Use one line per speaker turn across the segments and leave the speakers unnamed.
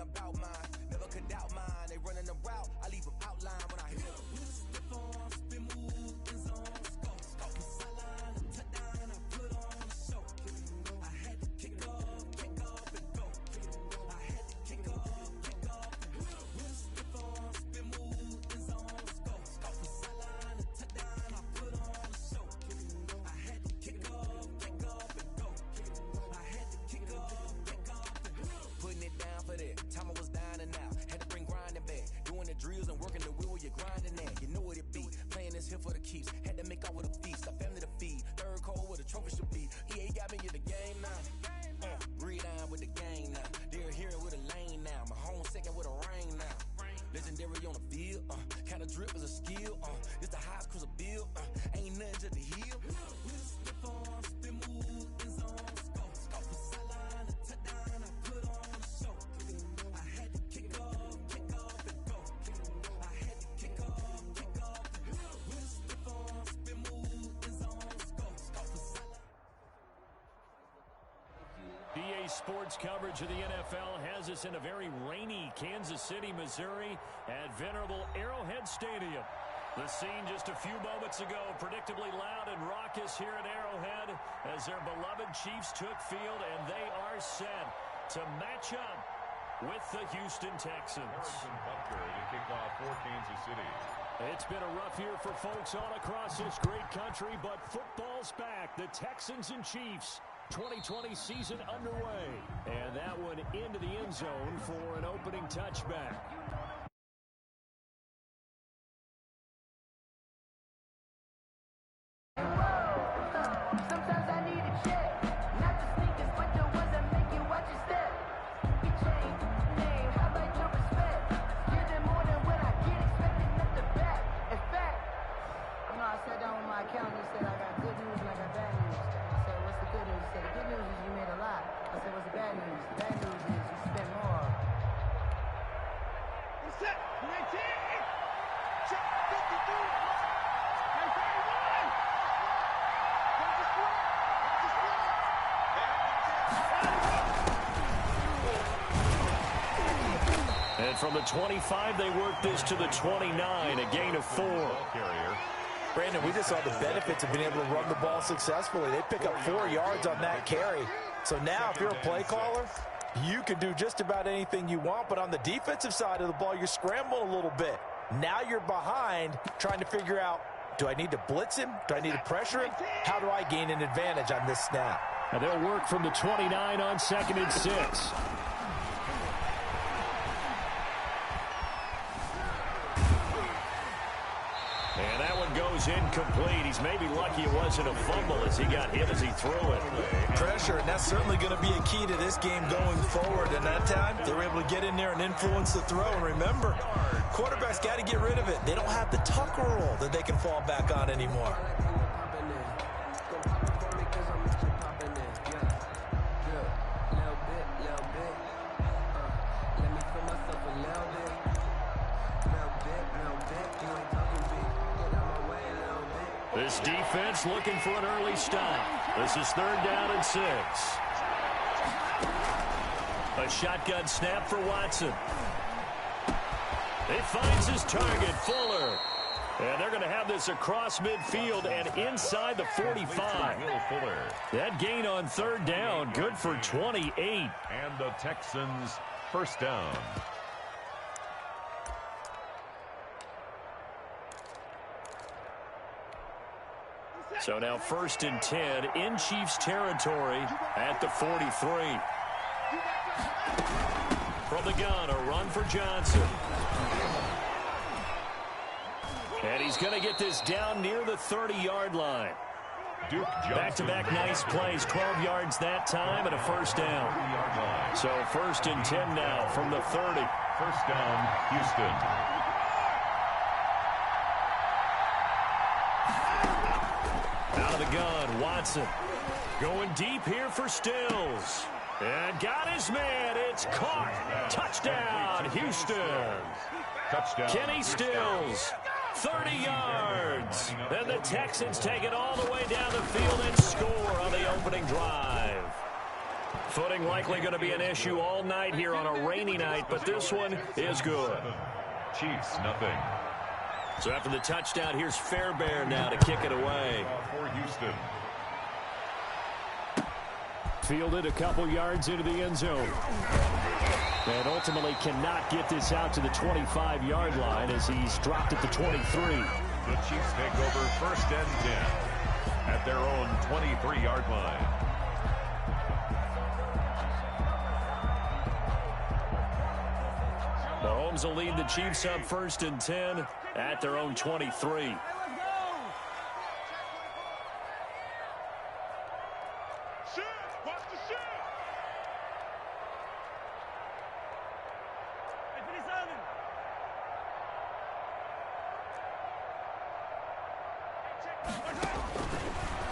about mine. Never could doubt mine. They running the route, I leave them outline when I hit them. With a stiff arm, spin move, in zone, scope. From the sideline to touchdown, I put on a show. I had to kick off and go. I had to kick off and go. With a stiff arm, spin move, in zone, scope. From the sideline to touchdown, I put on a show. I had to kick off and go. I had to kick off and go. Putting it down for that. Time I was down and out. Had to bring grinding back. Doing the drills and working the wheel you're grinding at. You know what it be. Playing this here for the keeps. Had to make out with a feast. A family to feed. Third cold where the trophy should be. EA got me in the game now. Breathe down with the game now. They're here with a lane now. My home second with a rain now. Legendary on the field. Kinda drip is a skill. It's the highest cruiser bill. Ain't nothing to the heel. With a stiff arm, spin move, in zone, scope. From sideline to touchdown, I put on a show. I had to kick off and go. I had to kick off and go. With a stiff arm, spin move, in zone, scope. From sideline.
EA Sports coverage of the NFL has us in a very rainy Kansas City, Missouri at venerable Arrowhead Stadium. The scene just a few moments ago, predictably loud and raucous here at Arrowhead as their beloved Chiefs took field, and they are set to match up with the Houston Texans.
Harrison Butker to kick off for Kansas City.
It's been a rough year for folks all across this great country, but football's back. The Texans and Chiefs, 2020 season underway. And that one into the end zone for an opening touchback.
Sometimes I need a check, not the sneakers, but the ones that make you watch your step. You change name, how about your respect? Give them more than when I get expected at the back. In fact, I sat down with my accountant and said I got good news and I got bad news. I said, what's the good news? He said, the good news is you made a lot. I said, what's the bad news? The bad news is you spent more.
What's that? 19! Check 52!
And from the 25, they work this to the 29, a gain of 4.
Brandon, we just saw the benefits of being able to run the ball successfully. They pick up 4 yards on that carry. So now if you're a play caller, you can do just about anything you want. But on the defensive side of the ball, you're scrambling a little bit. Now you're behind trying to figure out, do I need to blitz him? Do I need to pressure him? How do I gain an advantage on this snap?
And they'll work from the 29 on 2nd and 6. And that one goes incomplete. He's maybe lucky it wasn't a fumble as he got hit as he threw it.
Pressure, and that's certainly going to be a key to this game going forward. And that time, they were able to get in there and influence the throw. And remember, quarterbacks got to get rid of it. They don't have the tucker roll that they can fall back on anymore.
This defense looking for an early stop. This is 3rd down and 6. A shotgun snap for Watson. It finds his target, Fuller. And they're going to have this across midfield and inside the 45. That gain on 3rd down, good for 28.
And the Texans first down.
So now 1st and 10 in Chiefs territory at the 43. From the gun, a run for Johnson. And he's going to get this down near the 30-yard line. Back-to-back nice plays, 12 yards that time and a first down. So 1st and 10 now from the 30.
First down, Houston.
Out of the gun, Watson. Going deep here for Stills. And got his man. It's caught. Touchdown, Houston.
Touchdown.
Kenny Stills, 30 yards. And the Texans take it all the way down the field and score on the opening drive. Footing likely going to be an issue all night here on a rainy night, but this one is good.
Chiefs, nothing.
So after the touchdown, here's Fairbairn now to kick it away.
For Houston.
Fielded a couple yards into the end zone. And ultimately cannot get this out to the 25-yard line as he's dropped at the 23.
The Chiefs take over 1st and 10 at their own 23-yard line.
Mahomes will lead the Chiefs up 1st and 10 at their own 23.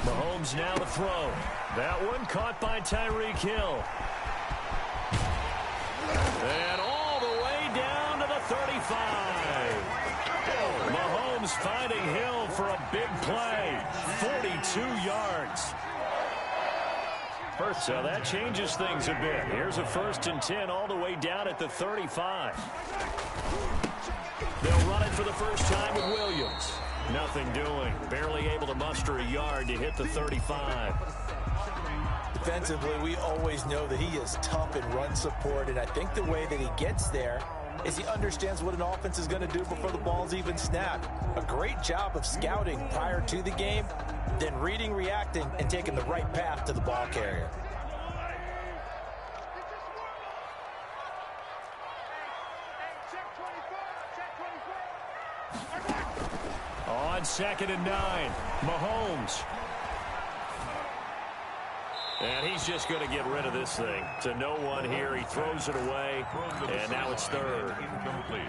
Mahomes now to throw. That one caught by Tyreek Hill. And all the way down to the 35. Mahomes finding Hill for a big play. 42 yards. So that changes things a bit. Here's a 1st and 10 all the way down at the 35. They'll run it for the first time with Williams. Nothing doing. Barely able to muster a yard to hit the 35.
Defensively, we always know that he is tough in run support, and I think the way that he gets there is he understands what an offense is going to do before the ball's even snapped. A great job of scouting prior to the game, then reading, reacting, and taking the right path to the ball carrier.
On 2nd and 9, Mahomes. And he's just going to get rid of this thing. To no one here. He throws it away, and now it's 3rd.
Incomplete.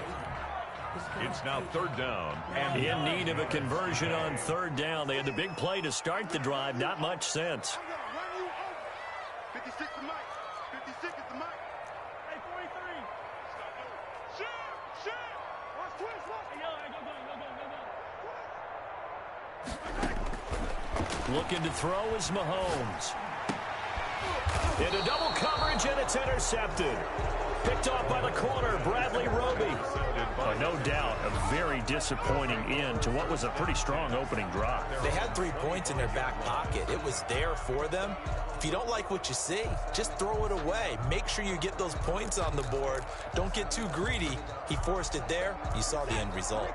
It's now 3rd down. And
in need of a conversion on 3rd down. They had the big play to start the drive. Not much sense.
56 to Mike. 56 is the Mike. Hey, 43. Shoot! Shoot! Watch twist, watch. Hey, go.
Looking to throw is Mahomes. Into double coverage, and it's intercepted. Picked off by the corner, Bradley Roby. No doubt, a very disappointing end to what was a pretty strong opening drive.
They had 3 points in their back pocket. It was there for them. If you don't like what you see, just throw it away. Make sure you get those points on the board. Don't get too greedy. He forced it there. You saw the end result.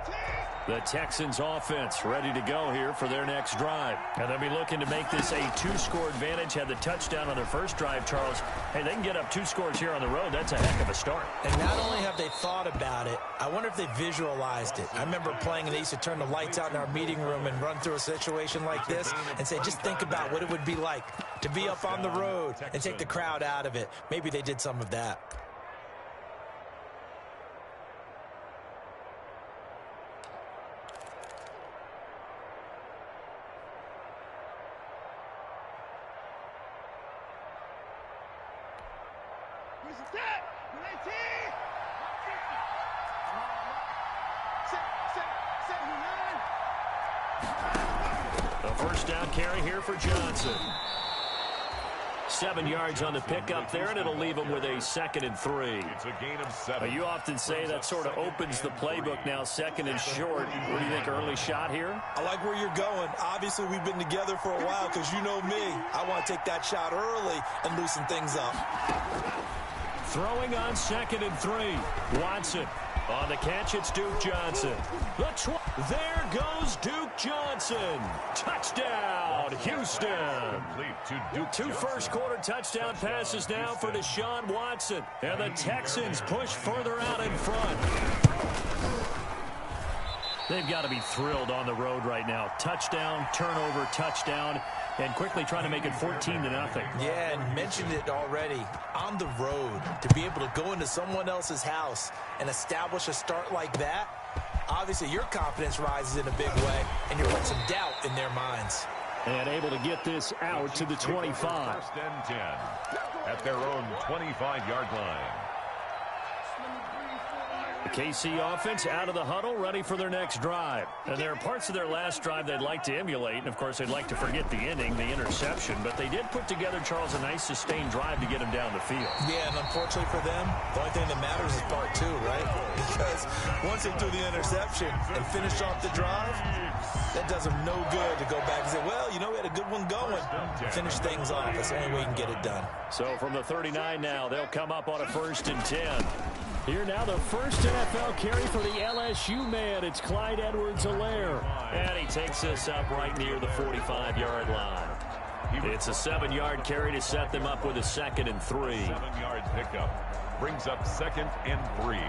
The Texans offense ready to go here for their next drive. And they'll be looking to make this a 2-score advantage. Had the touchdown on their first drive, Charles. Hey, they can get up 2 scores here on the road. That's a heck of a start.
And not only have they thought about it, I wonder if they visualized it. I remember playing and they used to turn the lights out in our meeting room and run through a situation like this and say, just think about what it would be like to be up on the road and take the crowd out of it. Maybe they did some of that.
The first down carry here for Johnson. 7 yards on the pickup there, and it'll leave him with a 2nd and 3.
It's a gain of 7.
You often say that sort of opens the playbook now, 2nd and short. What do you think, early shot here?
I like where you're going. Obviously, we've been together for a while because you know me. I want to take that shot early and loosen things up.
Throwing on 2nd and 3. Watson. On the catch, it's Duke Johnson. There goes Duke Johnson. Touchdown, Houston. Two first-quarter touchdown passes now for Deshaun Watson. And the Texans push further out in front. They've got to be thrilled on the road right now. Touchdown, turnover, touchdown, and quickly trying to make it 14-0.
Yeah, and mentioned it already. On the road, to be able to go into someone else's house and establish a start like that, obviously your confidence rises in a big way, and you're putting some doubt in their minds.
And able to get this out to the 25.
1st and 10 at their own 25-yard line.
The KC offense out of the huddle, ready for their next drive. And there are parts of their last drive they'd like to emulate, and of course they'd like to forget the ending, the interception, but they did put together, Charles, a nice sustained drive to get him down the field.
Yeah, and unfortunately for them, the only thing that matters is part two, right? Because once they do the interception and finish off the drive, that does them no good to go back and say, well, you know, we had a good one going. Finish things off. That's the only way you can get it done.
So from the 39 now, they'll come up on a 1st and 10. Here now, the first NFL carry for the LSU man. It's Clyde Edwards-Helaire. And he takes this up right near the 45-yard line. It's a 7-yard carry to set them up with a 2nd and 3.
7-yard pickup brings up 2nd and 3.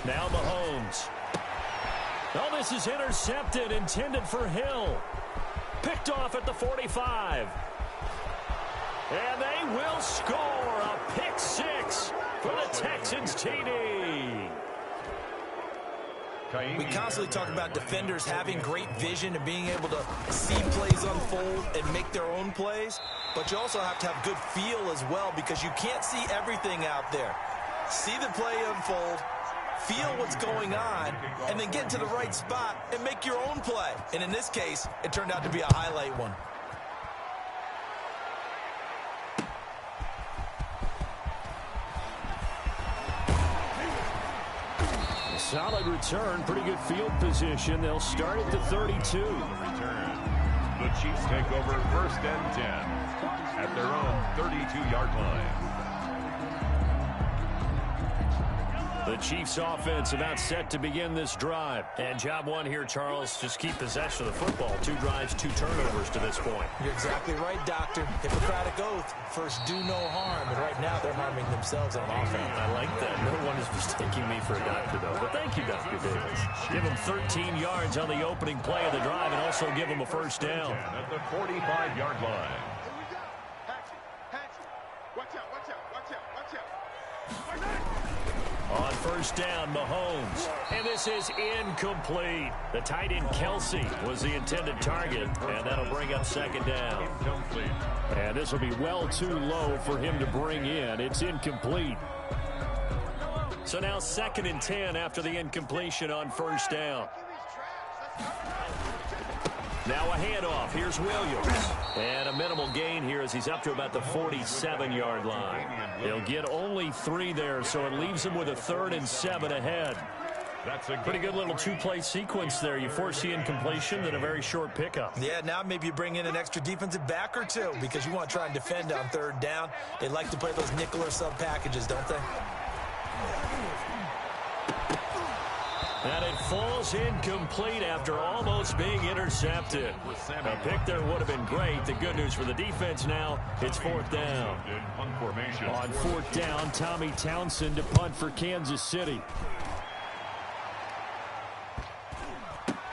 Now Mahomes. Oh, this is intercepted, intended for Hill. Picked off at the 45. And they will score a pick 6 for the Texans TD.
We constantly talk about defenders having great vision and being able to see plays unfold and make their own plays. But you also have to have good feel as well, because you can't see everything out there. See the play unfold, feel what's going on, and then get to the right spot and make your own play. And in this case, it turned out to be a highlight one.
Solid return, pretty good field position. They'll start at the 32.
Return. The Chiefs take over 1st and 10 at their own 32-yard line.
The Chiefs offense about set to begin this drive. And job one here, Charles, just keep possession of the football. 2 drives, 2 turnovers to this point.
You're exactly right, Doctor. Hippocratic oath. First, do no harm. And right now, they're harming themselves on offense.
I like that. No one is mistaking me for a doctor, though. But thank you, Dr. Davis. Give them 13 yards on the opening play of the drive and also give them a 1st down.
At the 45-yard line.
On 1st down, Mahomes. And this is incomplete. The tight end, Kelsey, was the intended target. And that'll bring up 2nd down. And this will be well too low for him to bring in. It's incomplete. So now 2nd and 10 after the incompletion on 1st down. Now a handoff. Here's Williams. And a minimal gain here as he's up to about the 47-yard line. He'll get only 3 there, so it leaves him with a 3rd and 7 ahead. That's a pretty good little 2-play sequence there. You force the incompletion, then a very short pickup.
Yeah, now maybe you bring in an extra defensive back or 2 because you want to try and defend on 3rd down. They like to play those nickel or sub packages, don't they?
And it falls incomplete after almost being intercepted. A pick there would have been great. The good news for the defense now, it's 4th down. On 4th down, Tommy Townsend to punt for Kansas City.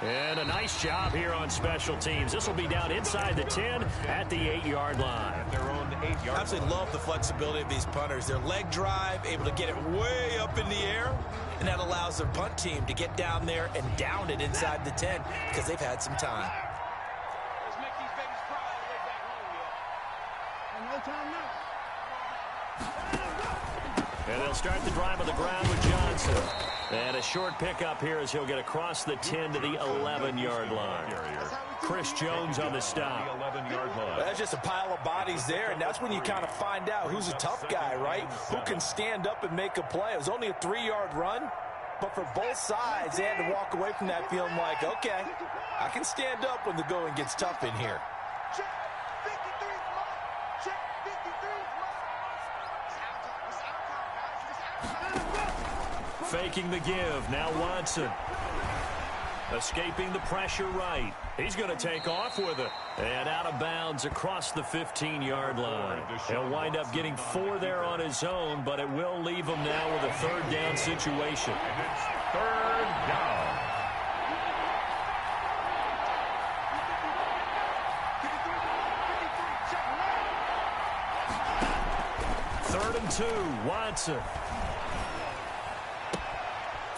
And a nice job here on special teams. This will be down inside the 10 at the 8-yard line.
I absolutely love the flexibility of these punters. Their leg drive, able to get it way up in the air, and that allows their punt team to get down there and down it inside the 10 because they've had some time.
Let's make these babies cry on the way back home, yo. No time now.
And they'll start the drive on the ground with Johnson. And a short pickup here as he'll get across the 10 to the 11-yard line. Chris Jones on the stop.
That's just a pile of bodies there, and that's when you kind of find out who's a tough guy, right? Who can stand up and make a play. It was only a 3-yard run, but for both sides, they had to walk away from that feeling like, okay, I can stand up when the going gets tough in here.
Check 53 mark. Check 53 mark.
Faking the give. Now Watson. Escaping the pressure right. He's going to take off with it. And out of bounds across the 15-yard line. He'll wind up getting 4 there on his own, but it will leave him now with a 3rd down situation.
And it's 3rd down.
Third and 2, Watson.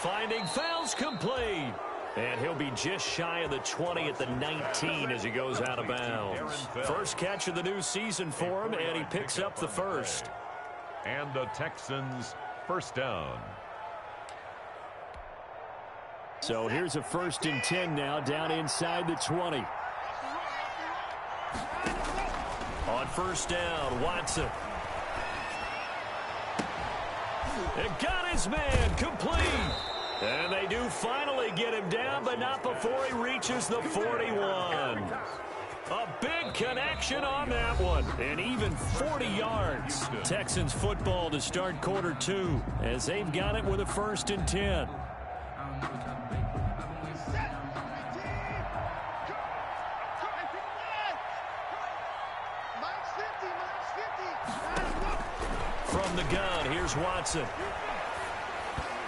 Finding fouls complete. And he'll be just shy of the 20 at the 19 as he goes out of bounds. First catch of the new season for him, and he picks up the first.
And the Texans first down.
So here's a 1st and 10 now, down inside the 20. On first down, Watson. It got his man complete. And they do finally get him down, but not before he reaches the 41. A big connection on that one, and even 40 yards. Texans football to start quarter 2, as they've got it with a 1st and 10. From the gun, here's Watson.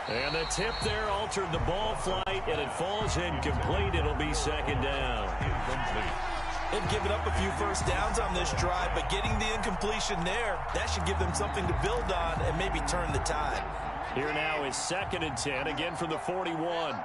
And the tip there altered the ball flight, and it falls incomplete. It'll be 2nd down.
They've given up a few first downs on this drive, but getting the incompletion there, that should give them something to build on and maybe turn the tide.
Here now is 2nd and 10, again from the 41.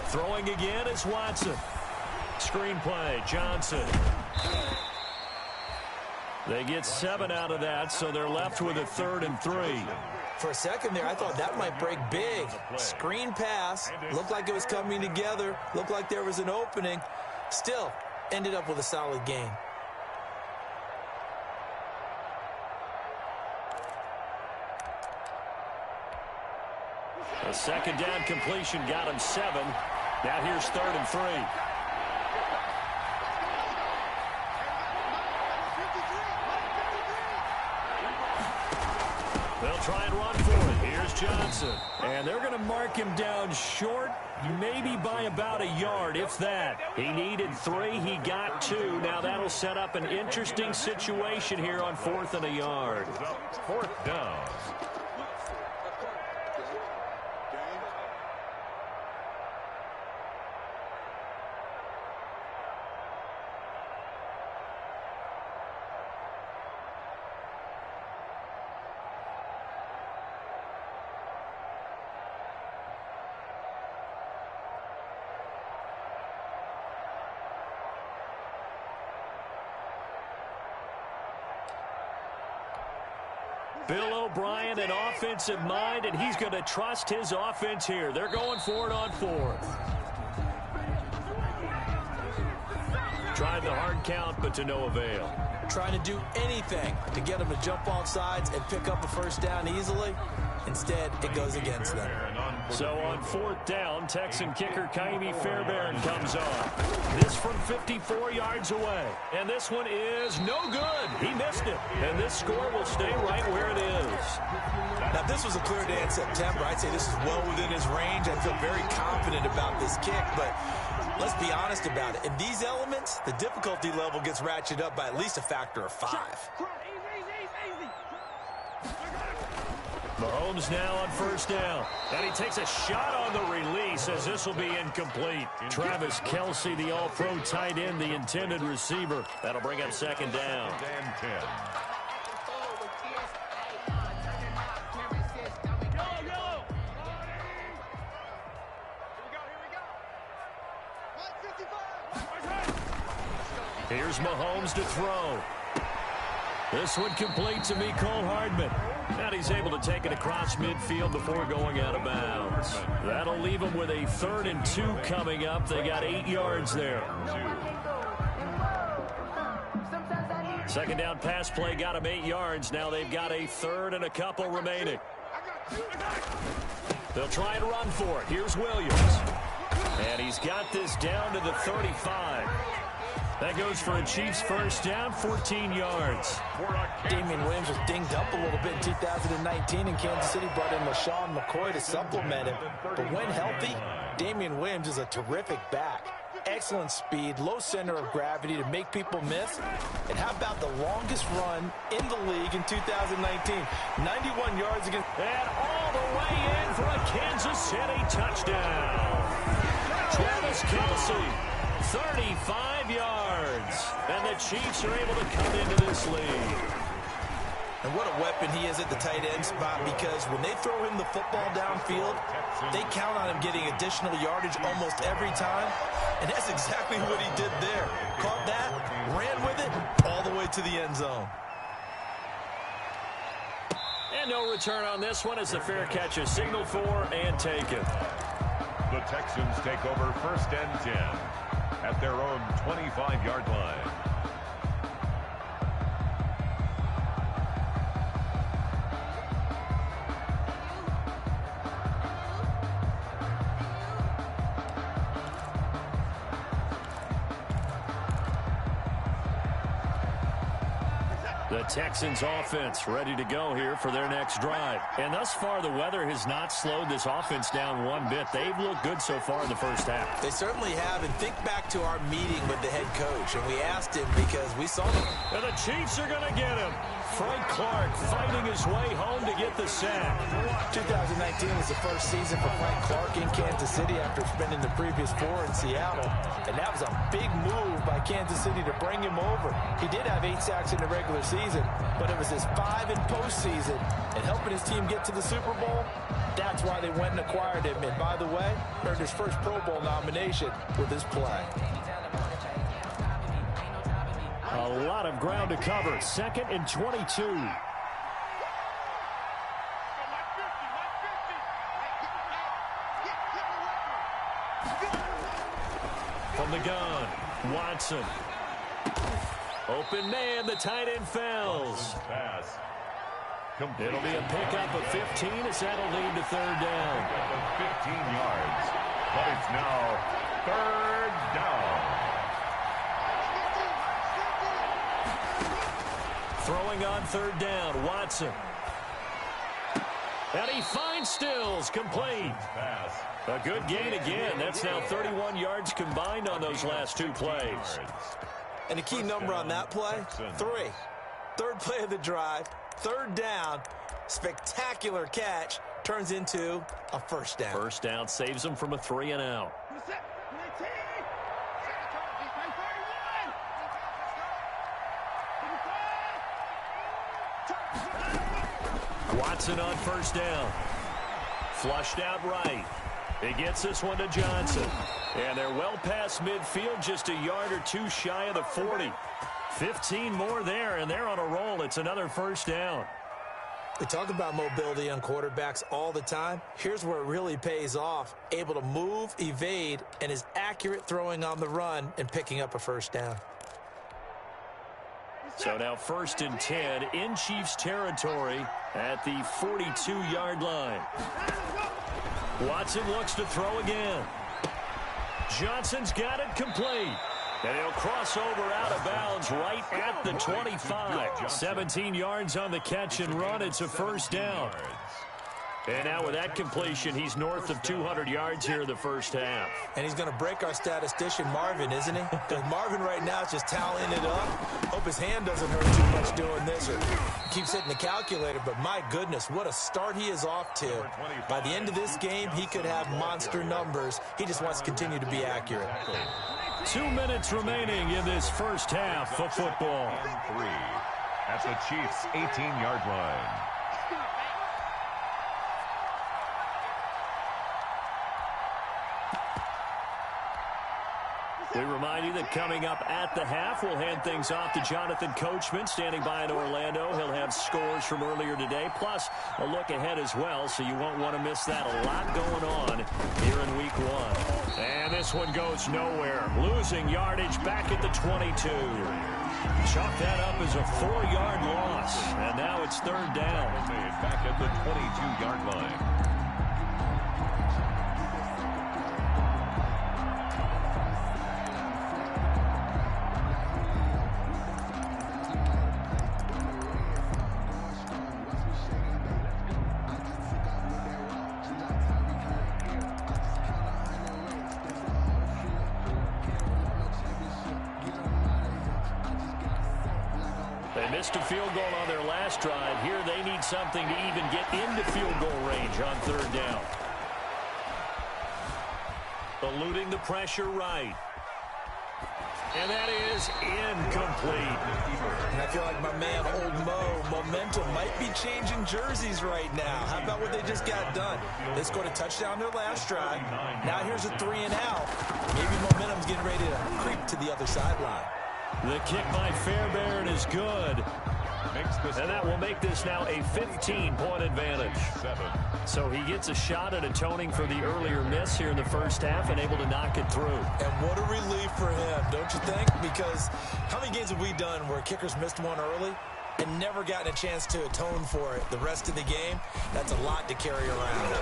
Throwing again is Watson. Screenplay, Johnson. They get 7 out of that, so they're left with a 3rd and 3.
For a second there, I thought that might break big. Screen pass. Looked like it was coming together. Looked like there was an opening. Still, ended up with a solid gain.
A 2nd down completion got him 7. Now here's 3rd and 3. They'll try and run for it. Here's Johnson. And they're going to mark him down short, maybe by about a yard, if that. He needed 3. He got 2. Now that'll set up an interesting situation here on 4th and a yard.
4th down.
Bill O'Brien, an offensive mind, and he's going to trust his offense here. They're going for it on 4th. Tried the hard count, but to no avail.
Trying to do anything to get them to jump off sides and pick up a 1st down easily. Instead, it goes against them.
So on 4th down, Texan kicker Kaimi Fairbairn comes on. This from 54 yards away. And this one is no good. He missed it. And this score will stay right where it is.
Now, if this was a clear day in September, I'd say this is well within his range. I feel very confident about this kick, but let's be honest about it. In these elements, the difficulty level gets ratcheted up by at least a factor of 5.
Mahomes now on 1st down. And he takes a shot on the release as this will be incomplete. Travis Kelce, the all-pro tight end, the intended receiver. That'll bring up 2nd down.
And 10.
Here's Mahomes to throw. This one complete to Mecole Hardman. And he's able to take it across midfield before going out of bounds. That'll leave him with a 3rd and 2 coming up. They got 8 yards there. 2nd down pass play got him 8 yards. Now they've got a 3rd and a couple remaining. They'll try and run for it. Here's Williams. And he's got this down to the 35. That goes for a Chiefs 1st down, 14 yards.
Damian Williams was dinged up a little bit in 2019, and Kansas City brought in LaShawn McCoy to supplement him. But when healthy, Damian Williams is a terrific back. Excellent speed, low center of gravity to make people miss. And how about the longest run in the league in 2019? 91 yards against.
And all the way in for a Kansas City touchdown. Travis Kelce, 35 yards. And the Chiefs are able to come into this lead.
And what a weapon he is at the tight end spot, because when they throw him the football downfield, they count on him getting additional yardage almost every time. And that's exactly what he did there. Caught that, ran with it, all the way to the end zone.
And no return on this one as the fair catch is signaled for and taken.
The Texans take over 1st and 10 at their own 25-yard line.
The Texans offense ready to go here for their next drive. And thus far, the weather has not slowed this offense down one bit. They've looked good so far in the first half.
They certainly have. And think back to our meeting with the head coach. And we asked him because we saw them.
And the Chiefs are going to get him. Frank Clark fighting his way home to get the sack. 2019 was the first season for Frank Clark in Kansas City after spending the previous 4 in Seattle. And that was a big move by Kansas City to bring him over. He did have 8 sacks in the regular season, but it was his 5 in postseason. And helping his team get to the Super Bowl, that's why they went and acquired him. And by the way, earned his first Pro Bowl nomination with his play. A lot of ground to cover. 2nd and 22. From the gun, Watson. Open man, the tight end fails.
Pass.
It'll be a pickup of 15 as that'll lead to 3rd down.
Pickup of 15 yards. But it's now 3rd down.
Throwing on 3rd down, Watson. And he finds Stills, complete.
Pass.
A good gain again. That's now 31 yards combined on those last 2 plays.
And the key number on that play, 3. 3rd play of the drive, 3rd down, spectacular catch, turns into a 1st down.
1st down saves them from a 3 and out. Watson on 1st down. Flushed out right. He gets this one to Johnson. And they're well past midfield, just a yard or 2 shy of the 40. 15 more there, and they're on a roll. It's another 1st down.
We talk about mobility on quarterbacks all the time. Here's where it really pays off. Able to move, evade, and is accurate throwing on the run and picking up a 1st down.
So now 1st and 10 in Chiefs territory at the 42-yard line. Watson looks to throw again. Johnson's got it complete. And he'll cross over out of bounds right at the 25. 17 yards on the catch and run. It's a 1st down. And now with that completion, he's north of 200 yards here in the first half.
And he's going to break our statistician, Marvin, isn't he? Because Marvin right now is just tallying it up. Hope his hand doesn't hurt too much doing this or keeps hitting the calculator. But my goodness, what a start he is off to. By the end of this game, he could have monster numbers. He just wants to continue to be accurate.
2 minutes remaining in this first half of football.
3 at the Chiefs' 18-yard line.
We remind you that coming up at the half, we'll hand things off to Jonathan Coachman, standing by in Orlando. He'll have scores from earlier today, plus a look ahead as well, so you won't want to miss that. A lot going on here in Week 1. And this one goes nowhere. Losing yardage back at the 22. Chalk that up as a 4-yard loss, and now it's 3rd down.
Back at the 22-yard line.
They missed a field goal on their last drive. Here they need something to even get into field goal range on 3rd down. eluding the pressure right. And that is incomplete.
And I feel like my man, Old Mo, momentum might be changing jerseys right now. How about what they just got done? They scored a touchdown their last drive. Now here's a 3 and out. Maybe momentum's getting ready to creep to the other sideline.
The kick by Fairbairn is good. And that will make this now a 15-point advantage. So he gets a shot at atoning for the earlier miss here in the first half and able to knock it through.
And what a relief for him, don't you think? Because how many games have we done where kickers missed one early and never gotten a chance to atone for it the rest of the game? That's a lot to carry around.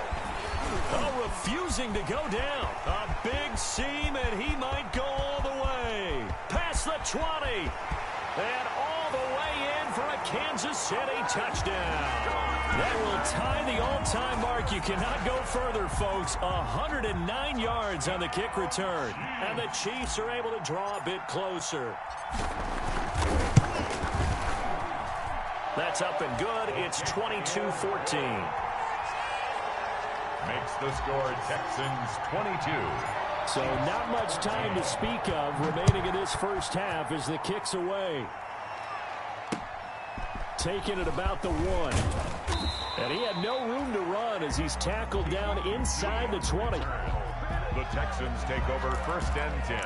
Oh, refusing to go down. A big seam, and he might go all the way. Past the 20. And all the way in for a Kansas City touchdown. That will tie the all-time mark. You cannot go further, folks. 109 yards on the kick return. And the Chiefs are able to draw a bit closer. That's up and good. It's 22-14.
Makes the score Texans 22.
So not much time to speak of remaining in this first half as the kick's away. Taking it about the 1. And he had no room to run as he's tackled down inside the 20.
The Texans take over 1st and 10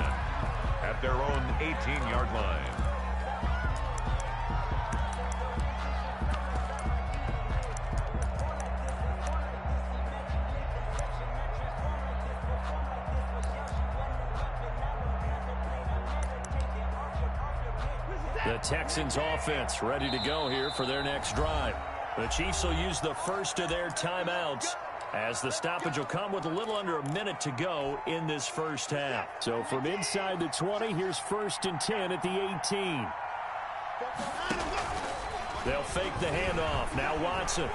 at their own 18-yard line.
The Texans offense ready to go here for their next drive. The Chiefs will use the first of their timeouts as the stoppage will come with a little under a minute to go in this first half. So from inside the 20, here's 1st and 10 at the 18. They'll fake the handoff. Now Watson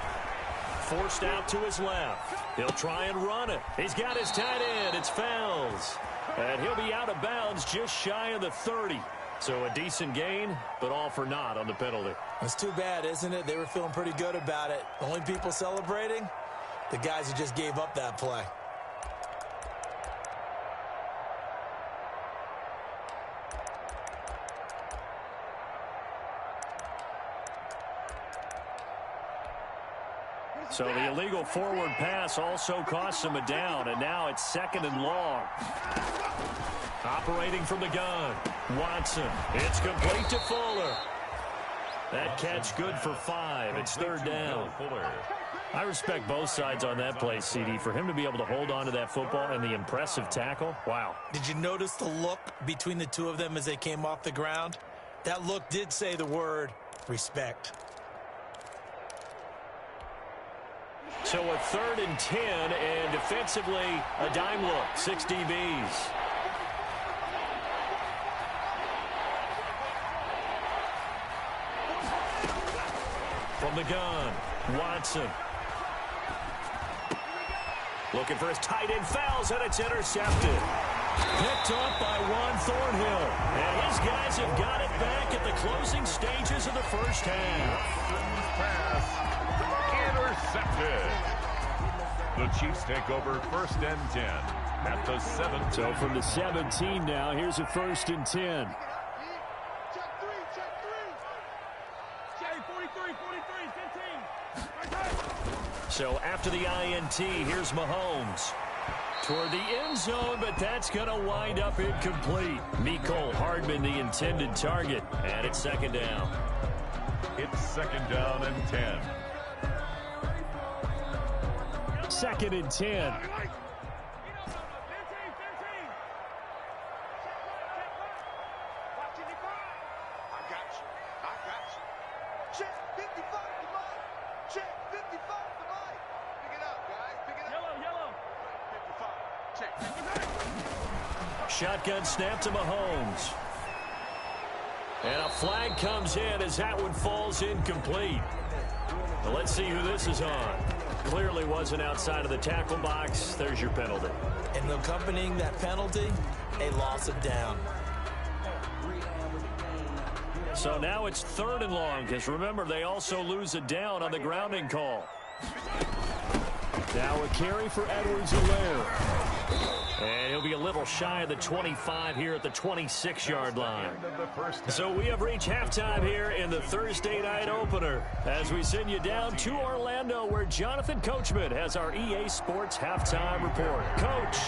forced out to his left. He'll try and run it. He's got his tight end. It's Fells. And he'll be out of bounds just shy of the 30. So a decent gain, but all for naught on the penalty.
It's too bad, isn't it? They were feeling pretty good about it. The only people celebrating, the guys who just gave up that play.
So the illegal forward pass also costs him a down, and now it's 2nd and long. Operating from the gun, Watson. It's complete to Fuller. That catch good for 5. It's 3rd down. I respect both sides on that play, CD. For him to be able to hold on to that football and the impressive tackle, wow.
Did you notice the look between the two of them as they came off the ground? That look did say the word respect.
So a 3rd and 10, and defensively a dime look, 6 DBs. From the gun, Watson. Looking for his tight end, Fells, and it's intercepted. Picked off by Juan Thornhill. And his guys have got it back at the closing stages of the first half.
Pass intercepted. The Chiefs take over 1st and 10 at the 7.
So from the 17 now, here's a 1st and 10. So after the INT, here's Mahomes. Toward the end zone, but that's going to wind up incomplete. Mecole Hardman, the intended target, and it's 2nd down.
It's 2nd down and 10.
2nd and 10. Shotgun snap to Mahomes. And a flag comes in as that one falls incomplete. Well, let's see who this is on. Clearly wasn't outside of the tackle box. There's your penalty.
And accompanying that penalty, a loss of down.
So now it's 3rd and long, because remember, they also lose a down on the grounding call. Now a carry for Edwards-Helaire. And he'll be a little shy of the 25 here at the 26-yard line. So we have reached halftime here in the Thursday night opener as we send you down to Orlando where Jonathan Coachman has our EA Sports halftime report. Coach,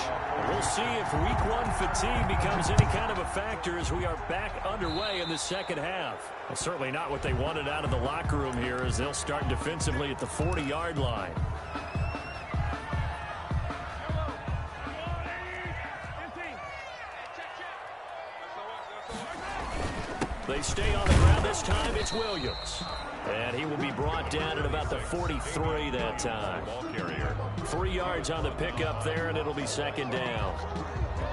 we'll see if week one fatigue becomes any kind of a factor as we are back underway in the second half. Well, certainly not what they wanted out of the locker room here as they'll start defensively at the 40-yard line. They stay on the ground this time. It's Williams. And he will be brought down at about the 43 that time. 3 yards on the pickup there, and it'll be second down.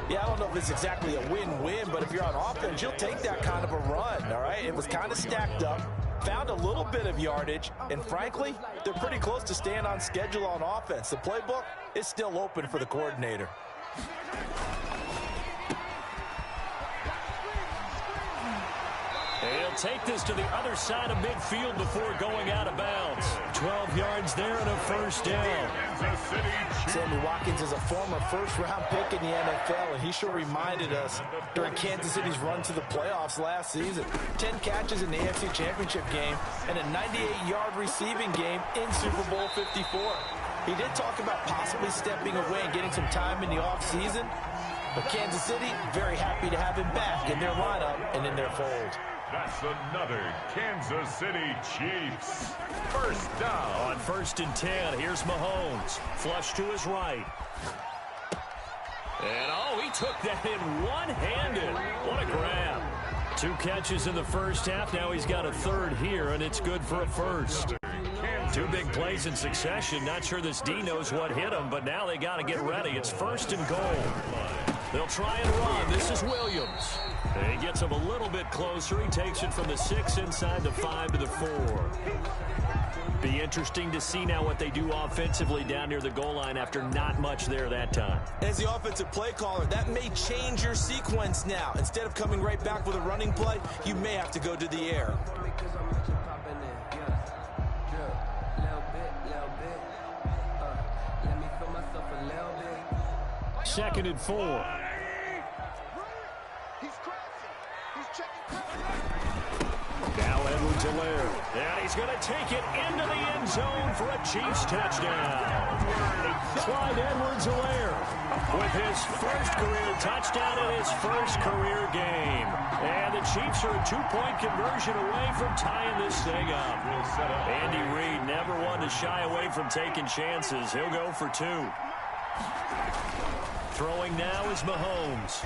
Yeah, I don't know if it's exactly a win-win, but if you're on offense, you'll take that kind of a run, all right? It was kind of stacked up, found a little bit of yardage, and frankly, they're pretty close to staying on schedule on offense. The playbook is still open for the coordinator.
He'll take this to the other side of midfield before going out of bounds. 12 yards there and a first down.
Sammy Watkins is a former first-round pick in the NFL, and he sure reminded us during Kansas City's run to the playoffs last season. 10 catches in the AFC Championship game and a 98-yard receiving game in Super Bowl 54. He did talk about possibly stepping away and getting some time in the offseason, but Kansas City very happy to have him back in their lineup and in their fold.
That's another Kansas City Chiefs. First down.
On 1st and 10, here's Mahomes. Flush to his right. And, oh, he took that in one-handed. What a grab. 2 catches in the first half. Now he's got a third here, and it's good for a first. 2 big plays in succession. Not sure this D knows what hit him, but now they got to get ready. It's 1st and goal. They'll try and run. This is Williams. He gets him a little bit closer. He takes it from the 6 inside the 5 to the 4. Be interesting to see now what they do offensively down near the goal line after not much there that time.
As the offensive play caller, that may change your sequence now. Instead of coming right back with a running play, you may have to go to the air.
2nd and 4. Now Edwards-Helaire. And he's going to take it into the end zone for a Chiefs touchdown. Clyde Edwards-Helaire with his first career touchdown in his first career game. And the Chiefs are a 2-point conversion away from tying this thing up. Andy Reid never one to shy away from taking chances. He'll go for 2. Throwing now is Mahomes.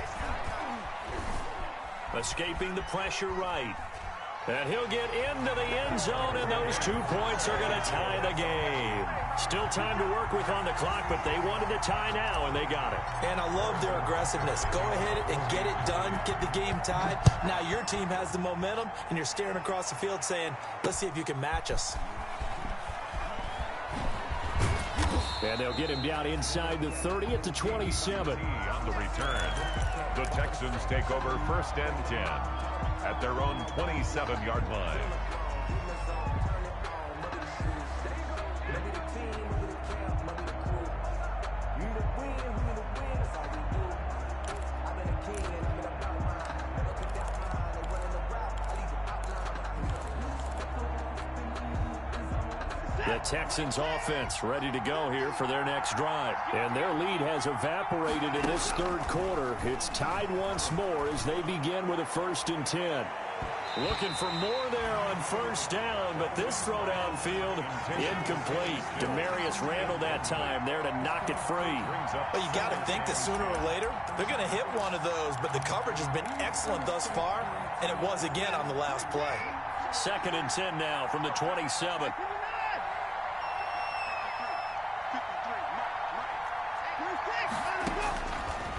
Escaping the pressure right. And he'll get into the end zone, and those 2 points are going to tie the game. Still time to work with on the clock, but they wanted to tie now, and they got it.
And I love their aggressiveness. Go ahead and get it done, get the game tied. Now your team has the momentum, and you're staring across the field saying, let's see if you can match us.
And they'll get him down inside the 30 at the 27.
On the return, the Texans take over 1st and 10 at their own 27-yard line.
The Texans offense ready to go here for their next drive. And their lead has evaporated in this 3rd quarter. It's tied once more as they begin with a 1st and 10. Looking for more there on 1st down, but this throw downfield incomplete. Demarius Randall that time there to knock it free.
Well, you got to think that sooner or later they're going to hit one of those, but the coverage has been excellent thus far, and it was again on the last play.
2nd and 10 now from the 27.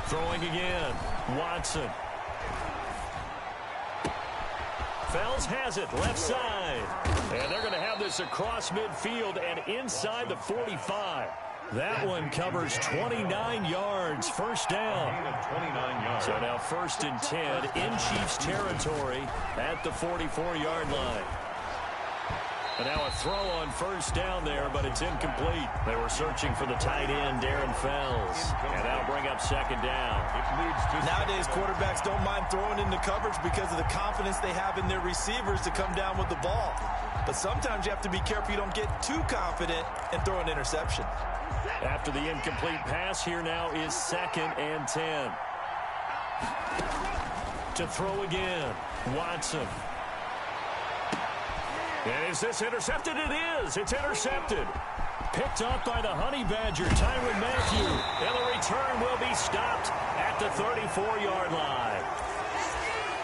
Throwing again. Watson. Fells has it, left side. And they're going to have this across midfield and inside the 45. That one covers 29 yards. 1st down.
29 yards.
So now 1st and 10 in Chiefs territory at the 44-yard line. And now a throw on first down there, but it's incomplete. They were searching for the tight end, Darren Fells. And that'll bring up second down.
Nowadays, quarterbacks don't mind throwing into coverage because of the confidence they have in their receivers to come down with the ball. But sometimes you have to be careful you don't get too confident and throw an interception.
After the incomplete pass, here now is 2nd and 10. To throw again, Watson. And is this intercepted? It is. It's intercepted. Picked up by the Honey Badger, Tyrann Mathieu. And the return will be stopped at the 34-yard line.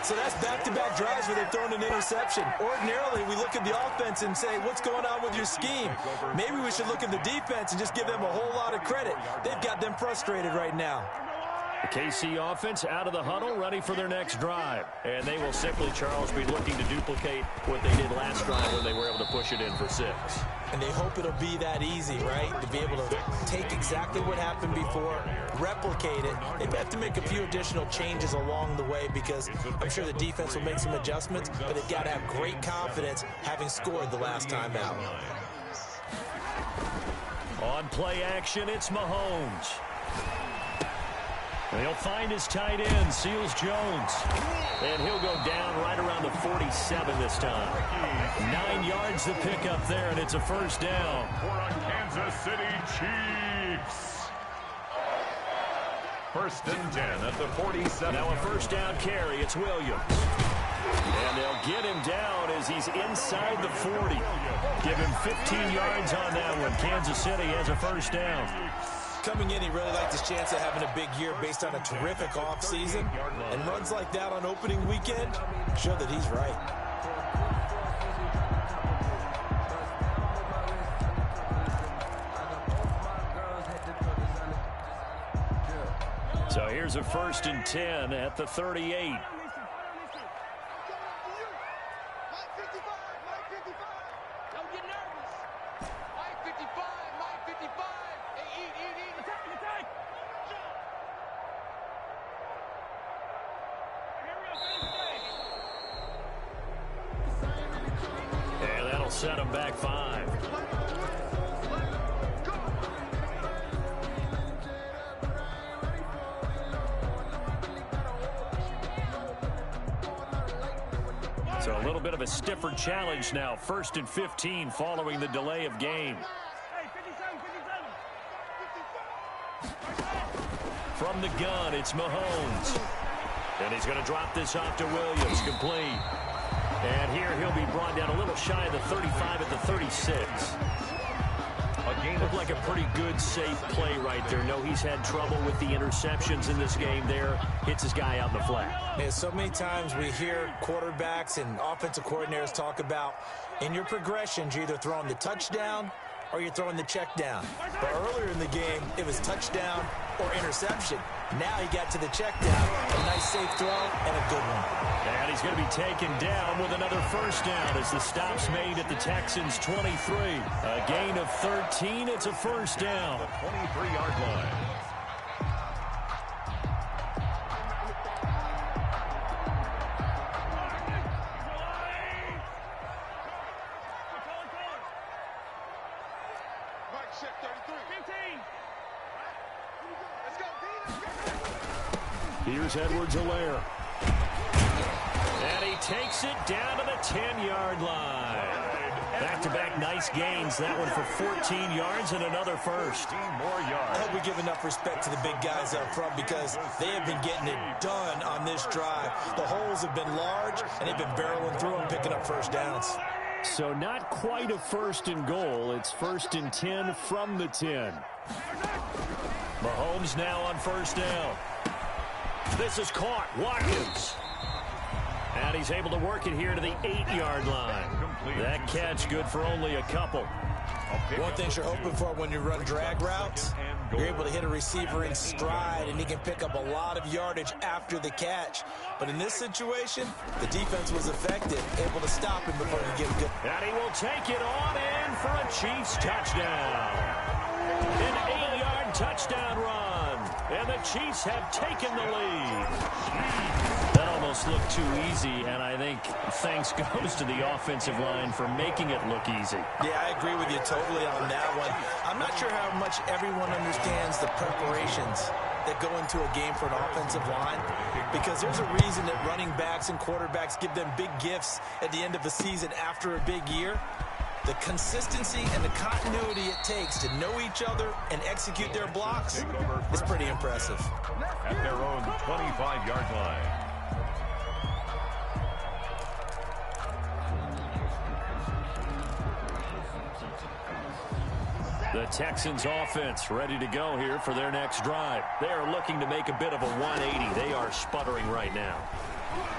So that's back-to-back drives where they've thrown an interception. Ordinarily, we look at the offense and say, what's going on with your scheme? Maybe we should look at the defense and just give them a whole lot of credit. They've got them frustrated right now.
The KC offense out of the huddle, ready for their next drive. And they will simply, Charles, be looking to duplicate what they did last drive when they were able to push it in for 6.
And they hope it'll be that easy, right? To be able to take exactly what happened before, replicate it. They have to make a few additional changes along the way because I'm sure the defense will make some adjustments, but they've got to have great confidence having scored the last time out.
On play action, it's Mahomes. And he'll find his tight end, Seals Jones. And he'll go down right around the 47 this time. 9 yards to pick up there, and it's a first down.
For a Kansas City Chiefs. 1st and 10 at the 47.
Now a first down carry. It's Williams. And they'll get him down as he's inside the 40. Give him 15 yards on that one. Kansas City has a first down.
Coming in, he really liked his chance of having a big year based on a terrific offseason. And runs like that on opening weekend show that he's right.
So here's a 1st and 10 at the 38. Set him back 5. So a little bit of a stiffer challenge now. 1st and 15 following the delay of game. From the gun, it's Mahomes. And he's going to drop this off to Williams. Complete. And here he'll be brought down a little shy of the 35 at the 36. Looked like a pretty good, safe play right there. No, he's had trouble with the interceptions in this game there. Hits his guy out in the flat.
Yeah, so many times we hear quarterbacks and offensive coordinators talk about in your progressions, you're either throwing the touchdown or you're throwing the check down. But earlier in the game, it was touchdown or interception. Now he got to the check down. A nice safe throw and a good one.
And he's going to be taken down with another first down as the stop's made at the Texans' 23. A gain of 13. It's a first down.
23-yard line.
Here's Edwards-Helaire. And he takes it down to the 10-yard line. Back-to-back nice gains. That one for 14 yards and another first.
More yards.
I hope we give enough respect to the big guys up front because they have been getting it done on this drive. The holes have been large, and they've been barreling through them, picking up first downs.
So not quite a 1st and goal. It's 1st and 10 from the 10. Mahomes now on first down. This is caught. Watkins. And he's able to work it here to the 8-yard line. That catch good for only a couple.
One thing you're hoping for when you run drag routes, you're able to hit a receiver in stride, and he can pick up a lot of yardage after the catch. But in this situation, the defense was effective, able to stop him before he could get good.
And he will take it on in for a Chiefs touchdown. An 8-yard touchdown run. and the Chiefs have taken the lead. That almost looked too easy, and I think thanks goes to the offensive line for making it look easy.
Yeah, I agree with you totally on that one. I'm not sure how much everyone understands the preparations that go into a game for an offensive line, because there's a reason that running backs and quarterbacks give them big gifts at the end of the season after a big year. The consistency and the continuity it takes to know each other and execute their blocks is pretty impressive.
At their own 25-yard line.
The Texans offense ready to go here for their next drive. They are looking to make a bit of a 180. They are sputtering right now.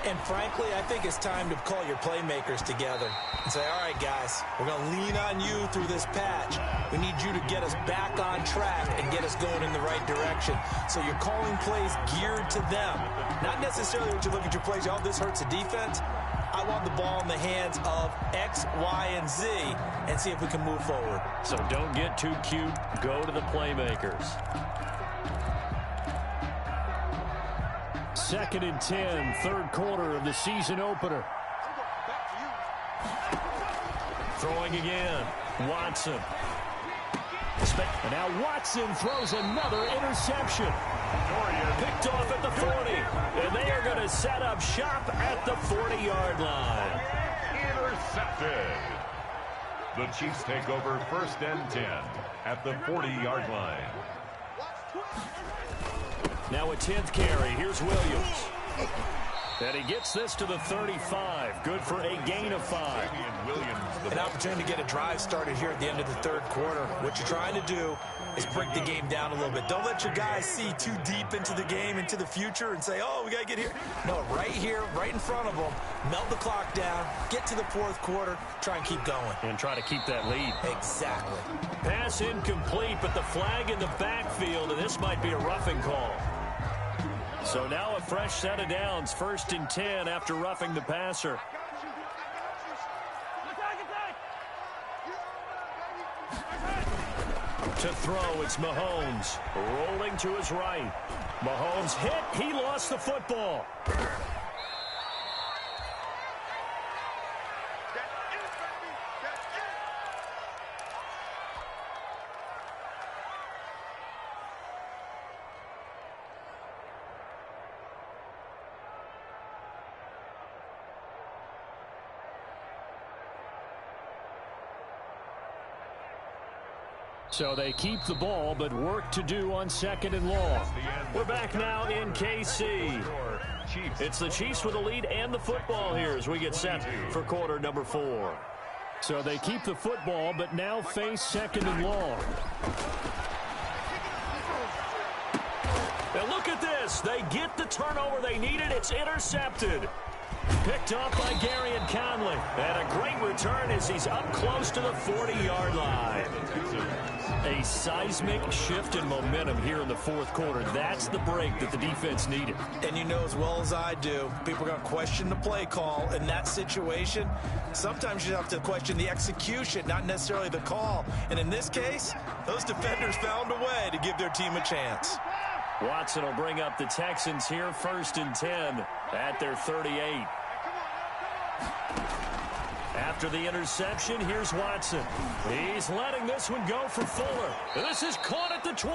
And frankly, I think it's time to call your playmakers together and say, all right, guys, we're going to lean on you through this patch. We need you to get us back on track and get us going in the right direction. So you're calling plays geared to them. Not necessarily what you look at your plays, oh, this hurts the defense. I want the ball in the hands of X, Y, and Z and see if we can move forward.
So don't get too cute. Go to the playmakers. 2nd and 10, third quarter of the season opener. Throwing again. Watson. And now Watson throws another interception. Picked off at the 40. And they are going to set up shop at the 40-yard line.
Intercepted. The Chiefs take over 1st and 10 at the 40-yard line.
Now a 10th carry. Here's Williams. And he gets this to the 35. Good for a gain of 5.
An opportunity to get a drive started here at the end of the third quarter. What you're trying to do is break the game down a little bit. Don't let your guys see too deep into the game, into the future, and say, oh, we got to get here. No, right here, right in front of them, melt the clock down, get to the fourth quarter, try and keep going.
And try to keep that lead.
Exactly.
Pass incomplete, but the flag in the backfield, and this might be a roughing call. So now a fresh set of downs, 1st and 10 after roughing the passer. To throw, it's Mahomes. Rolling to his right. Mahomes hit. He lost the football. So they keep the ball, but work to do on 2nd and long. We're back now in KC. It's the Chiefs with the lead and the football here as we get set for quarter number 4. So they keep the football, but now face 2nd and long. And look at this. They get the turnover they needed. It's intercepted. Picked off by Garyon Conley. And a great return as he's up close to the 40-yard line. A seismic shift in momentum here in the fourth quarter. That's the break that the defense needed.
And you know as well as I do, people are going to question the play call in that situation. Sometimes you have to question the execution, not necessarily the call. And in this case, those defenders found a way to give their team a chance.
Watson will bring up the Texans here, 1st and 10 at their 38. After the interception, here's Watson. He's letting this one go for Fuller. This is caught at the 20.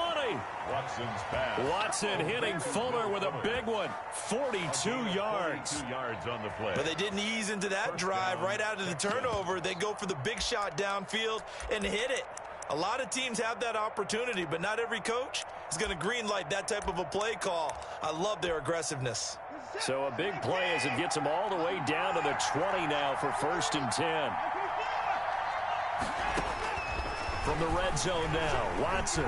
Watson's pass.
Watson hitting Fuller with a big one. 42 yards.
42 yards on the play.
But they didn't ease into that drive right out of the turnover. They go for the big shot downfield and hit it. A lot of teams have that opportunity, but not every coach is going to green light that type of a play call. I love their aggressiveness.
So a big play as it gets them all the way down to the 20 now for 1st and 10. From the red zone now, Watson.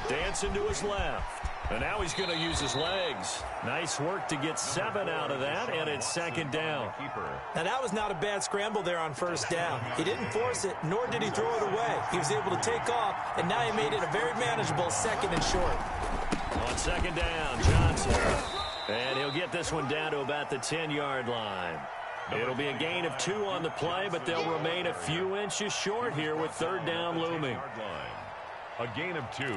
Dancing to his left. And now he's going to use his legs. Nice work to get 7 out of that, and it's 2nd down.
Now that was not a bad scramble there on 1st down. He didn't force it, nor did he throw it away. He was able to take off, and now he made it a very manageable 2nd and short.
On 2nd down, Johnson. And he'll get this one down to about the 10-yard line. It'll be a gain of 2 on the play, but they'll remain a few inches short here with 3rd down looming.
A gain of 2.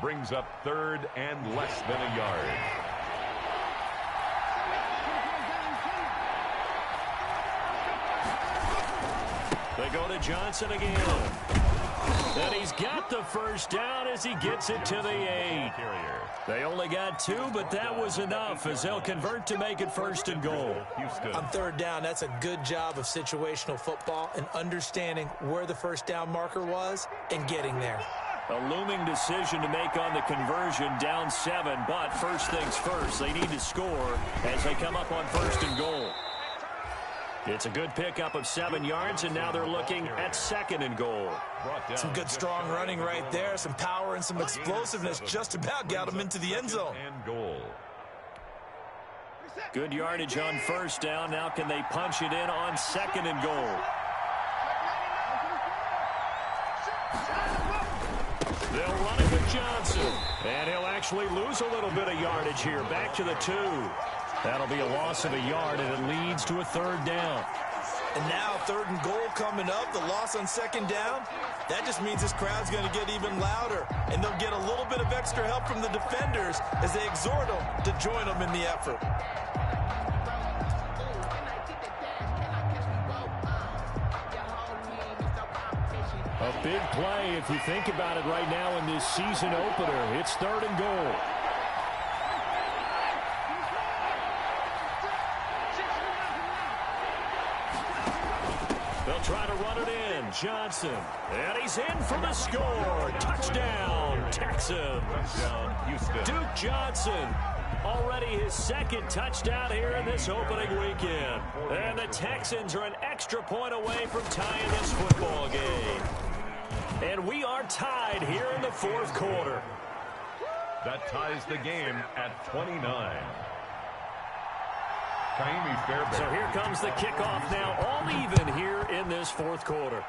Brings up 3rd and less than a yard.
They go to Johnson again. And he's got the first down as he gets it to the 8. They only got 2, but that was enough as they'll convert to make it 1st and goal.
On 3rd down, that's a good job of situational football and understanding where the first down marker was and getting there.
A looming decision to make on the conversion, down 7, but first things first, they need to score as they come up on 1st and goal. It's a good pickup of 7 yards, and now they're looking at 2nd and goal.
Some good strong running right there, some power and some explosiveness just about got them into the end zone.
Good yardage on 1st down. Now can they punch it in on 2nd and goal? They'll run it with Johnson, and he'll actually lose a little bit of yardage here. Back to the 2. That'll be a loss of a yard, and it leads to a 3rd down.
And now 3rd and goal coming up, the loss on 2nd down. That just means this crowd's going to get even louder, and they'll get a little bit of extra help from the defenders as they exhort them to join them in the effort.
A big play if you think about it right now in this season opener. It's 3rd and goal. They'll try to run it in. Johnson. And he's in for the score. Touchdown, Texans.
Touchdown, Houston.
Duke Johnson. Already his 2nd touchdown here in this opening weekend. And the Texans are an extra point away from tying this football game. And we are tied here in the 4th quarter.
That ties the game at 29.
So here comes the kickoff now, all even here in this 4th quarter.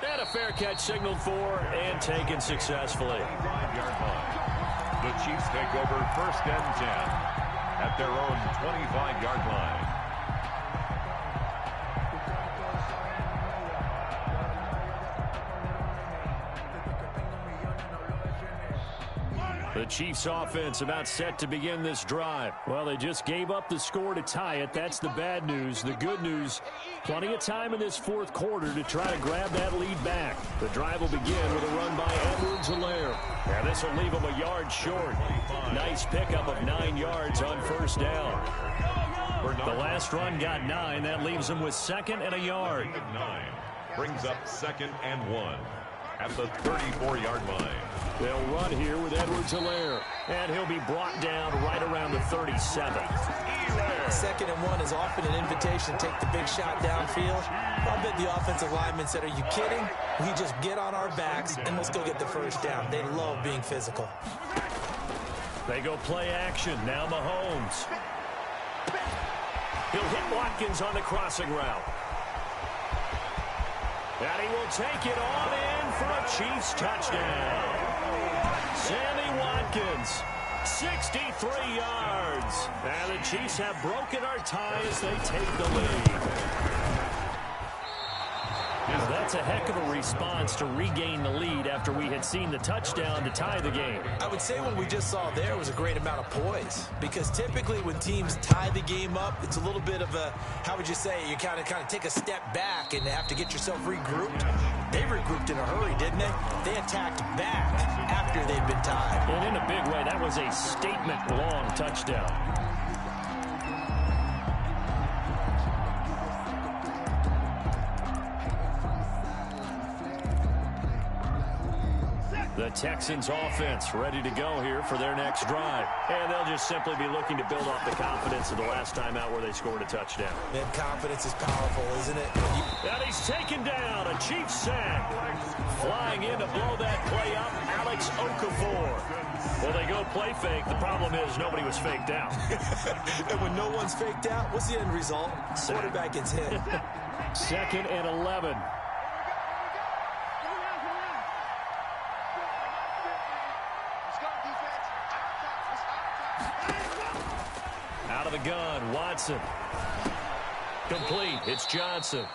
And a fair catch signaled for and taken successfully.
5-yard line. The Chiefs take over 1st and 10 at their own 25-yard line.
The Chiefs offense about set to begin this drive. Well, they just gave up the score to tie it. That's the bad news. The good news, plenty of time in this 4th quarter to try to grab that lead back. The drive will begin with a run by Edwards-Helaire. And this will leave them a yard short. Nice pickup of 9 yards on 1st down. The last run got 9. That leaves them with 2nd and a yard.
9 brings up 2nd and 1 at the 34-yard line.
They'll run here with Edwards-Helaire, and he'll be brought down right around the 37.
2nd and 1 is often an invitation to take the big shot downfield. I bet the offensive linemen said, are you kidding? We just get on our backs and let's go get the first down. They love being physical.
They go play action. Now Mahomes. He'll hit Watkins on the crossing route. And he will take it on in for a Chiefs touchdown. Sammy Watkins, 63 yards. And the Chiefs have broken our tie as they take the lead. That's a heck of a response to regain the lead after we had seen the touchdown to tie the game.
I would say what we just saw there was a great amount of poise, because typically when teams tie the game up, it's a little bit of a, how would you say, you kind of take a step back and have to get yourself regrouped. They regrouped in a hurry, didn't they? They attacked back after they'd been tied.
And in a big way, that was a statement-long touchdown. The Texans offense ready to go here for their next drive. And they'll just simply be looking to build off the confidence of the last time out where they scored a touchdown.
And confidence is powerful, isn't it?
And he's taken down, a Chiefs sack. Flying in to blow that play up, Alex Okafor. Well, they go play fake. The problem is nobody was faked out.
And when no one's faked out, what's the end result? Quarterback gets hit.
2nd and 11. Out of the gun, Watson. Complete, it's Johnson.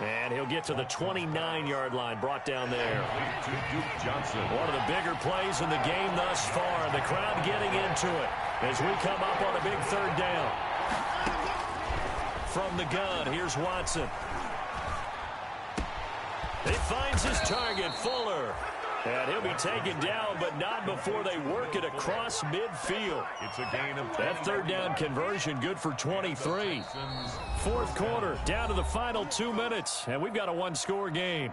And he'll get to the 29-yard line, brought down there.
To Duke Johnson.
One of the bigger plays in the game thus far. The crowd getting into it as we come up on a big third down. From the gun, here's Watson. He finds his target, Fuller. And he'll be taken down, but not before they work it across midfield.
It's a gain of 10.
That third down conversion good for 23. Fourth quarter, down to the final 2 minutes, and we've got a one-score game.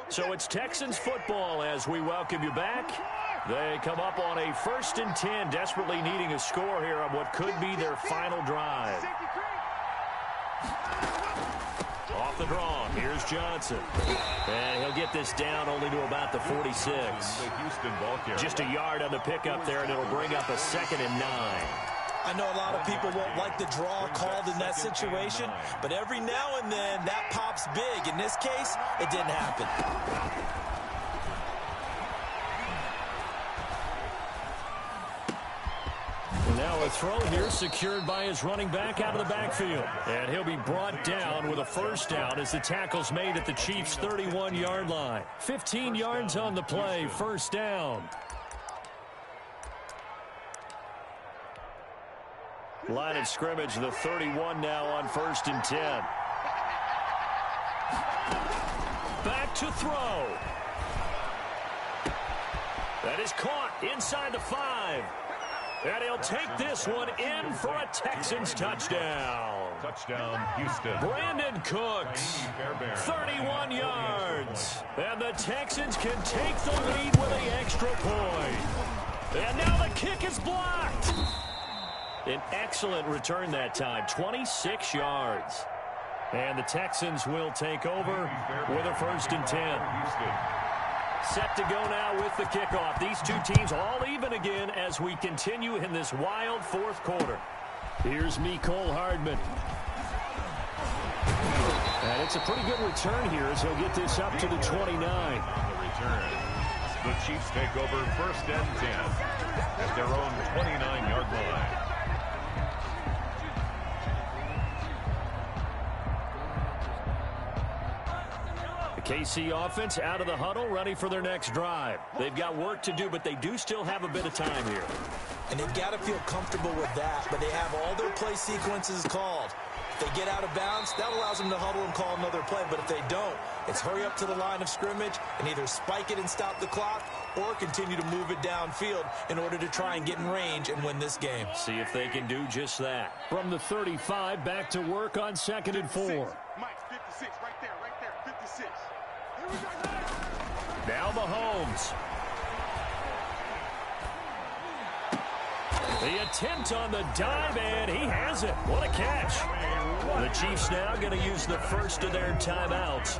So it's Texans football as we welcome you back. They come up on a 1st and 10, desperately needing a score here on what could be their final drive. Off the draw, here's Johnson. And he'll get this down only to about the 46.
The Houston ball carrier.
Just a yard on the pickup there, and it'll bring up a 2nd and 9.
I know a lot of people won't like the draw called in that situation, but every now and then that pops big. In this case, it didn't happen.
Now a throw here secured by his running back out of the backfield. And he'll be brought down with a first down as the tackle's made at the Chiefs' 31-yard line. 15 yards on the play, first down. Line of scrimmage, the 31 now on 1st and 10. Back to throw. That is caught inside the 5. And he'll take this one in for a Texans touchdown.
Touchdown, Houston.
Brandon Cooks, 31 yards. And the Texans can take the lead with an extra point. And now the kick is blocked. An excellent return that time, 26 yards. And the Texans will take over with a 1st and 10. Set to go now with the kickoff. These two teams all even again as we continue in this wild fourth quarter. Here's Mecole Hardman. And it's a pretty good return here as he'll get this up to the 29.
On the return, the Chiefs take over 1st and 10 at their own 29-yard line.
KC offense out of the huddle, ready for their next drive. They've got work to do, but they do still have a bit of time here.
And they've got to feel comfortable with that, but they have all their play sequences called. If they get out of bounds, that allows them to huddle and call another play, but if they don't, it's hurry up to the line of scrimmage and either spike it and stop the clock or continue to move it downfield in order to try and get in range and win this game.
See if they can do just that. From the 35, back to work on 2nd and 4.
Mike, 56, right there, 56.
Now Mahomes. The attempt on the dive, and he has it. What a catch. The Chiefs now going to use the first of their timeouts.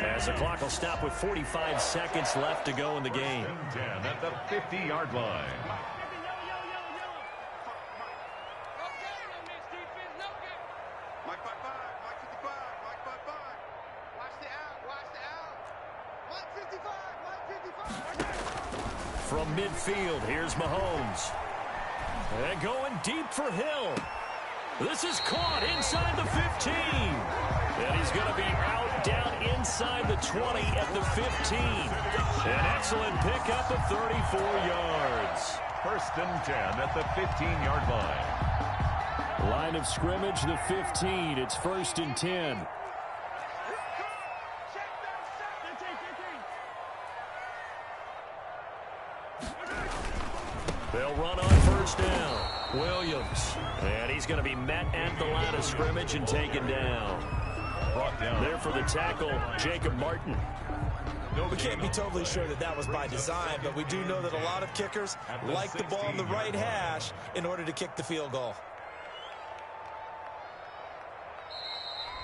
As the clock will stop with 45 seconds left to go in the game.
10 at the 50-yard line.
Mike 55, Mike 55, Mike 55. Watch the out, watch the out. Mike 55, Mike 55.
From midfield, here's Mahomes. And going deep for Hill. This is caught inside the 15. And he's going to be out down inside the 20 at the 15. An excellent pickup of 34 yards.
1st and 10 at the 15-yard line.
Line of scrimmage, the 15. It's 1st and 10. They'll run on 1st down. Williams. And he's going to be met at the line of scrimmage and taken down.
Brought down.
There for the tackle, Jacob Martin.
We can't be totally sure that that was by design, but we do know that a lot of kickers like the ball in the right hash in order to kick the field goal.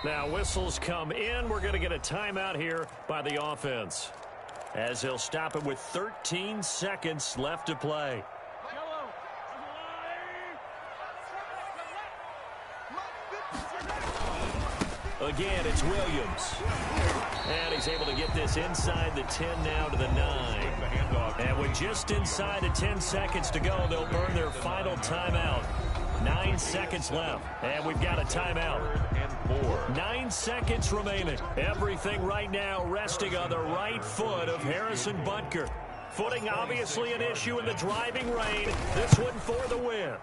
Now whistles come in. We're going to get a timeout here by the offense, as he'll stop it with 13 seconds left to play. Again, it's Williams. And he's able to get this inside the 10 now to the 9. And with just inside of 10 seconds to go, they'll burn their final timeout. 9 seconds left, and we've got a timeout. 9 seconds remaining. Everything right now resting on the right foot of Harrison Butker. Footing obviously an issue in the driving rain. This one for the win.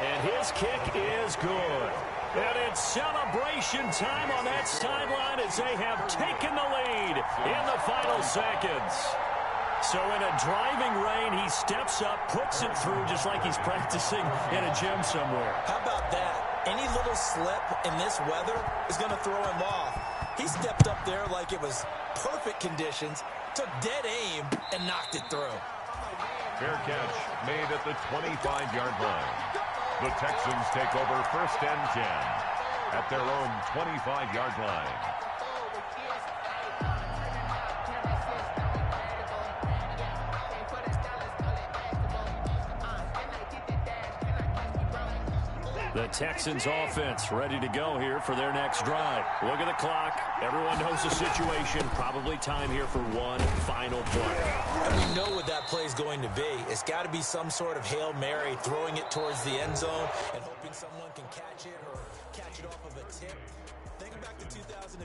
And his kick is good. And it's celebration time on that sideline as they have taken the lead in the final seconds. So in a driving rain, he steps up, puts it through just like he's practicing in a gym somewhere.
How about that? Any little slip in this weather is going to throw him off. He stepped up there like it was perfect conditions, took dead aim, and knocked it through.
Fair catch made at the 25-yard line. The Texans take over 1st and 10 at their own 25-yard line.
The Texans offense ready to go here for their next drive. Look at the clock. Everyone knows the situation. Probably time here for one final play.
And we know what that play is going to be. It's got to be some sort of Hail Mary, throwing it towards the end zone and hoping someone can catch it or catch it off of a tip. Thinking back to 2015,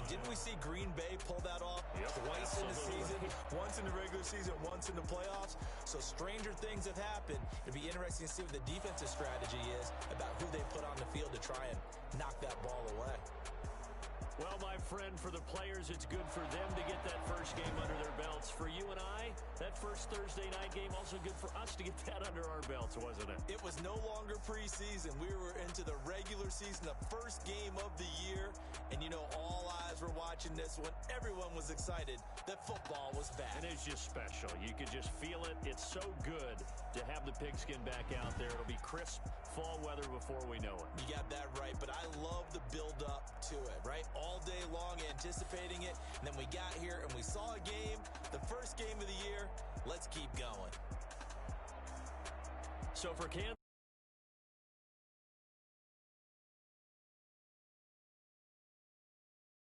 didn't we see Green Bay pull that off twice in the season? Once in the regular season, once in the playoffs. So stranger things have happened. It'd be interesting to see what the defensive strategy is about who they put on the field to try and knock that ball away.
Well, my friend, for the players, it's good for them to get that first game under their belts. For you and I, that first Thursday night game, also good for us to get that under our belts, wasn't it?
It was no longer preseason. We were into the regular season, the first game of the year. And, you know, all eyes were watching this when everyone was excited that football was back.
And it's just special. You could just feel it. It's so good to have the pigskin back out there. It'll be crisp fall weather before we know it.
You got that right, but I love the build-up to it, right? All day long anticipating it, and then we got here and we saw a game, the first game of the year. Let's keep going.
So for Kansas